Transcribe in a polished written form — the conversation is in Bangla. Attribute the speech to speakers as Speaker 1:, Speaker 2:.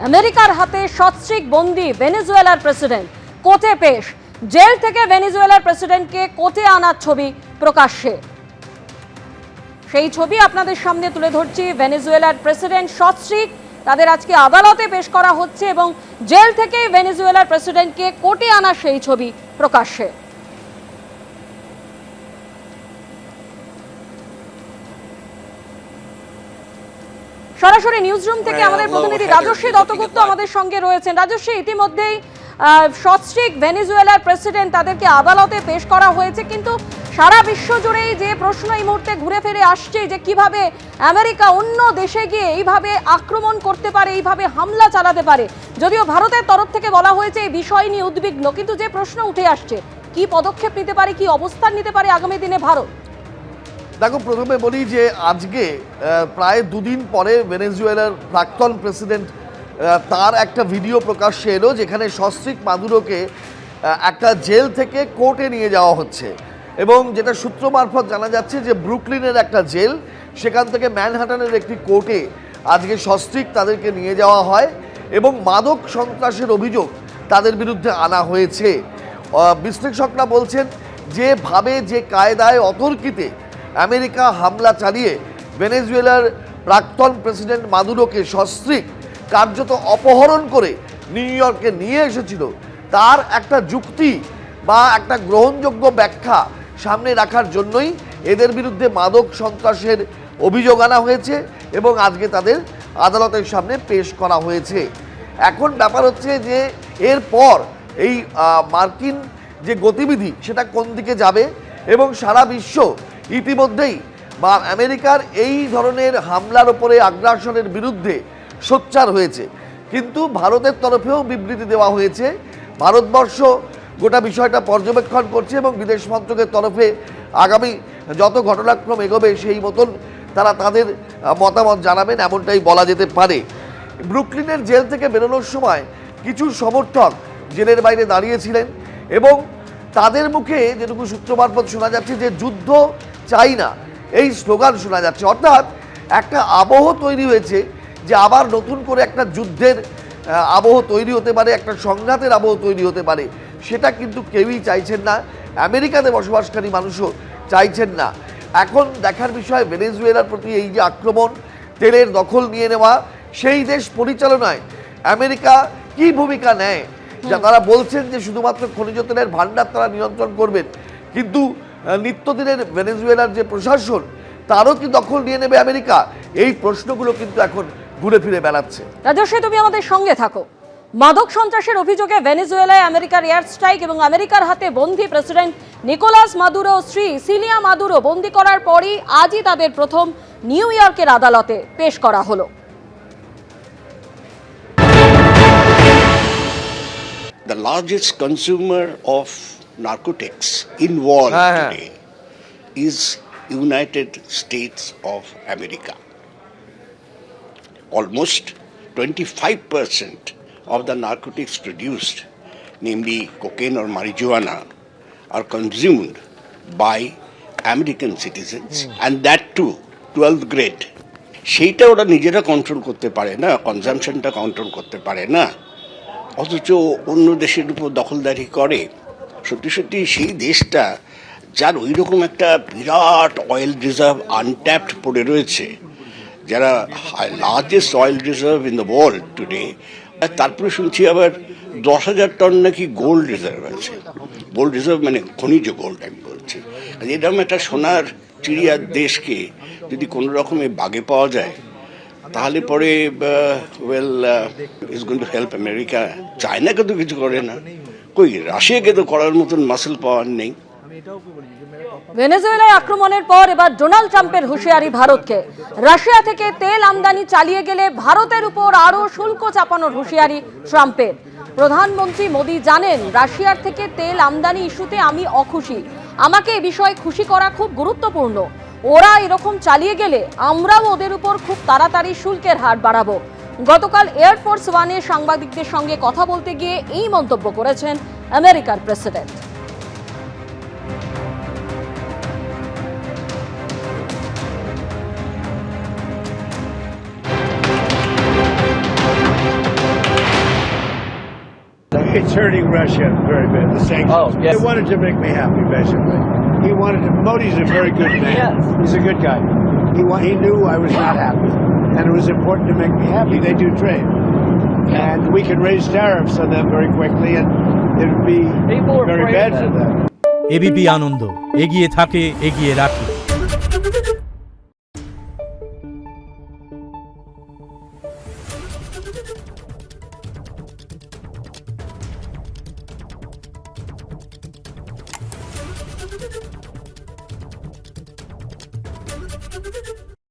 Speaker 1: আমেরিকার হাতে সস্ত্রীক বন্দী ভেনেজুয়েলার প্রেসিডেন্ট, কোর্টে পেশ। জেল থেকে ভেনেজুয়েলার প্রেসিডেন্টকে কোর্টে আনার ছবি প্রকাশ্যে। সেই ছবি আপনাদের সামনে তুলে ধরছি। ভেনেজুয়েলার প্রেসিডেন্ট সস্ত্রীক, তাদের আজকে আদালতে পেশ করা হচ্ছে এবং জেল থেকে ভেনেজুয়েলার প্রেসিডেন্টকে কোর্টে আনার সেই ছবি প্রকাশ্যে। সরাসরি নিউজরুম থেকে আমাদের প্রতিনিধি রাজস্বী দত্তগুপ্ত আমাদের সঙ্গে রয়েছেন। রাজস্বী, ইতিমধ্যেই সস্ত্রীক ভেনেজুয়েলার প্রেসিডেন্ট তাদেরকে আদালতে পেশ করা হয়েছে, কিন্তু সারা বিশ্ব জুড়েই যে প্রশ্ন এই মুহূর্তে ঘুরে ফিরে আসছে যে কিভাবে আমেরিকা অন্য দেশে গিয়ে এইভাবে আক্রমণ করতে পারে, এইভাবে হামলা চালাতে পারে। যদিও ভারতের তরফ থেকে বলা হয়েছে এই বিষয় নিয়ে উদ্বিগ্ন, কিন্তু যে প্রশ্ন উঠে আসছে কি পদক্ষেপ নিতে পারে, কি অবস্থান নিতে পারে আগামী দিনে ভারত?
Speaker 2: দেখো, প্রথমে বলি যে আজকে প্রায় দুদিন পরে ভেনেজুয়েলার প্রাক্তন প্রেসিডেন্ট তার একটা ভিডিও প্রকাশ্যে এলো, যেখানে সস্ত্রীক মাদুরোকে একটা জেল থেকে কোর্টে নিয়ে যাওয়া হচ্ছে এবং যেটা সূত্র মারফত জানা যাচ্ছে যে ব্রুকলিনের একটা জেল, সেখান থেকে ম্যানহাটানের একটি কোর্টে আজকে সস্ত্রীক তাদেরকে নিয়ে যাওয়া হয় এবং মাদক সন্ত্রাসের অভিযোগ তাদের বিরুদ্ধে আনা হয়েছে। বিশ্লেষকরা বলছেন যেভাবে যে কায়দায় অতর্কিতে আমেরিকা হামলা চালিয়ে ভেনেজুয়েলার প্রাক্তন প্রেসিডেন্ট মাদুরোকে সস্ত্রীক কার্যত অপহরণ করে নিউ ইয়র্কে নিয়ে এসেছিল, তার একটা যুক্তি বা একটা গ্রহণযোগ্য ব্যাখ্যা সামনে রাখার জন্যই এদের বিরুদ্ধে মাদক সন্ত্রাসের অভিযোগ আনা হয়েছে এবং আজকে তাদের আদালতের সামনে পেশ করা হয়েছে। এখন ব্যাপার হচ্ছে যে এরপর এই মার্কিন যে গতিবিধি সেটা কোন দিকে যাবে এবং সারা বিশ্ব ইতিমধ্যেই বা আমেরিকার এই ধরনের হামলার ওপরে আগ্রাসনের বিরুদ্ধে সোচ্চার হয়েছে, কিন্তু ভারতের তরফেও বিবৃতি দেওয়া হয়েছে। ভারতবর্ষ গোটা বিষয়টা পর্যবেক্ষণ করছে এবং বিদেশ মন্ত্রকের তরফে আগামী যত ঘটনাক্রম এগোবে সেই মতন তারা তাদের মতামত জানাবেন, এমনটাই বলা যেতে পারে। ব্রুকলিনের জেল থেকে বেরোনোর সময় কিছু সমর্থক জেলের বাইরে দাঁড়িয়েছিলেন এবং তাদের মুখে যেটুকু সূত্র মারফত শোনা যাচ্ছে যে যুদ্ধ চাই না, এই স্লোগান শোনা যাচ্ছে। অর্থাৎ একটা আবহ তৈরি হয়েছে যে আবার নতুন করে একটা যুদ্ধের আবহ তৈরি হতে পারে, একটা সংঘাতের আবহ তৈরি হতে পারে। সেটা কিন্তু কেউই চাইছেন না, আমেরিকাতে বসবাসকারী মানুষও চাইছেন না। এখন দেখার বিষয় ভেনেজুয়েলার প্রতি এই যে আক্রমণ, তেলের দখল নিয়ে নেওয়া, সেই দেশ পরিচালনায় আমেরিকা কি ভূমিকা নেয়। যা তারা বলছেন যে শুধুমাত্র খনিজ তেলের ভান্ডার তারা নিয়ন্ত্রণ করবেন, কিন্তু নিত্যদিনের ভেনেজুয়েলার যে প্রশাসন তারও কি দখল নিয়ে নেবে আমেরিকা? এই প্রশ্নগুলো কিন্তু এখন ঘুরে ফিরে বেড়াচ্ছে।
Speaker 1: রাজস্বী, তুমি আমাদের সঙ্গে থাকো। মাদক সন্ত্রাসের অভিযোগে ভেনেজুয়েলায় আমেরিকার এয়ার স্ট্রাইক এবং আমেরিকার হাতে বন্দী প্রেসিডেন্ট নিকোলাস মাদুরো স্ত্রী সিলিয়া মাদুরো বন্দী করার পরই আজই তাদের প্রথম নিউ ইয়র্কের আদালতে পেশ করা হলো।
Speaker 3: The largest consumer of narcotics in world today is United States of America. Almost 25% of the narcotics produced, namely cocaine or marijuana, are consumed by American citizens, and that too 12th grade. সেইটা ওরা নিজেরা কন্ট্রোল করতে পারে না, কনজামশনটা কন্ট্রোল করতে পারে না, অথচ অন্য দেশের উপর দখলদারি করে। সত্যি সত্যি সেই দেশটা যার ওই রকম একটা বিরাট অয়েল রিজার্ভ আনট্যাপড পড়ে রয়েছে, যারা largest oil reserve in the world today, তারপরে শুনছি আবার 10,000 টন নাকি গোল্ড রিজার্ভ আছে। গোল্ড রিজার্ভ মানে খনিজ গোল্ড আমি বলছি। এরকম একটা সোনার চিড়িয়ার দেশকে যদি কোনো রকমে বাগে পাওয়া যায় তাহলে পরে well is going to help America. চায়নাকে তো কিছু করে না, কই রাশিয়াকে তো করার মতন মাসেল পাওয়ার নেই।
Speaker 1: ভেনেজুয়েলায় আক্রমণের পর এবার ডোনাল্ড ট্রাম্পের হুঁশিয়ারি ভারতকে। রাশিয়া থেকে তেল আমদানি চালিয়ে গেলে ভারতের উপর আরও শুল্ক চাপানোর হুঁশিয়ারি ট্রাম্পের। প্রধানমন্ত্রী মোদি জানেন, রাশিয়ার থেকে তেল আমদানি ইস্যুতে আমি অখুশি, আমাকে এ বিষয়ে খুশি করা খুব গুরুত্বপূর্ণ। ওরা এরকম চালিয়ে গেলে আমরাও ওদের উপর খুব তাড়াতাড়ি শুল্কের হার বাড়াবো। গতকাল এয়ারফোর্স ওয়ানে সাংবাদিকদের সঙ্গে কথা বলতে গিয়ে এই মন্তব্য করেছেন আমেরিকার president.
Speaker 4: It's hurting Russia very bad. The sanctions.
Speaker 5: Oh, yes.
Speaker 4: They wanted to make me happy, basically. He wanted to. Modi's a very good man.
Speaker 5: Yes.
Speaker 4: He's a good guy. He knew I was not happy, and it was important to make me happy. They do trade, and we can raise tariffs on them very quickly, and it would be
Speaker 5: People are
Speaker 4: very
Speaker 5: afraid
Speaker 4: bad
Speaker 5: of
Speaker 4: for
Speaker 5: that.
Speaker 4: them.
Speaker 6: ABP Ananda এগিয়ে থাকে এগিয়ে রাখে।